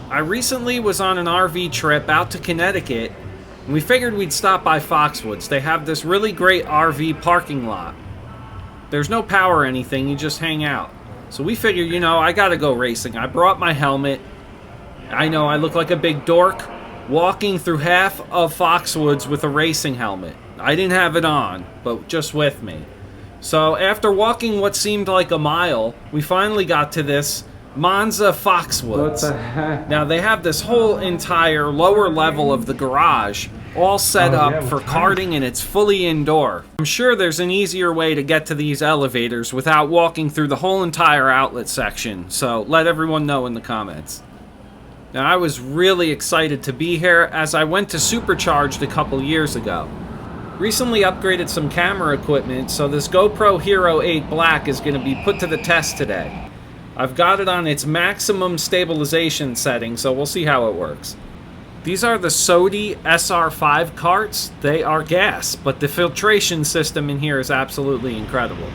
I recently was on an RV trip out to Connecticut, and we figured we'd stop by Foxwoods. They have this really great RV parking lot. There's no power or anything, you just hang out. So we figured, you know, I gotta go racing. I brought my helmet. I know I look like a big dork walking through half of Foxwoods with a racing helmet. I didn't have it on, but just with me. So after walking what seemed like a mile, we finally got to this Monza Foxwoods. What the heck? Now they have this whole entire lower level of the garage all set up for karting, and it's fully indoor. I'm sure there's an easier way to get to these elevators without walking through the whole entire outlet section, so let everyone know in the comments. Now I was really excited to be here as I went to Supercharged a couple years ago. Recently upgraded some camera equipment, so this GoPro Hero 8 Black is going to be put to the test today. I've got it on its maximum stabilization setting, so we'll see how it works. These are the Sodi SR5 karts. They are gas, but the filtration system in here is absolutely incredible.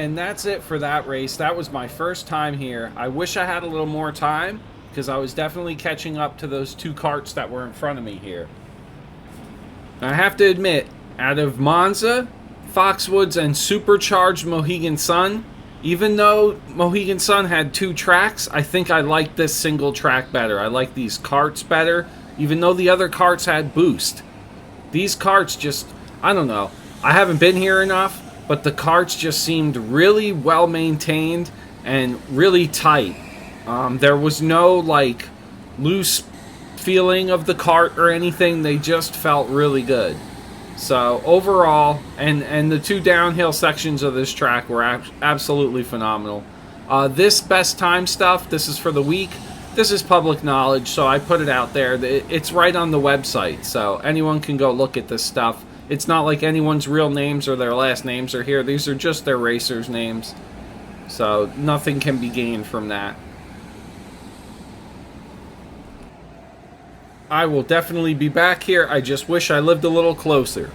and that's it for that race. That was my first time here. I wish I had a little more time, because I was definitely catching up to those two karts that were in front of me here. I have to admit, out of Monza, Foxwoods, and Supercharged Mohegan Sun, even though Mohegan Sun had two tracks, I think I like this single track better. I like these karts better, even though the other karts had boost. These karts just, I don't know. I haven't been here enough, but the karts just seemed really well maintained and really tight. There was no like loose feeling of the kart or anything. They just felt really good. So overall, and the two downhill sections of this track were absolutely phenomenal. This best time stuff, this is for the week. This is public knowledge, so I put it out there. It's right on the website, so anyone can go look at this stuff. It's not like anyone's real names or their last names are here. These are just their racers' names. So nothing can be gained from that. I will definitely be back here. I just wish I lived a little closer.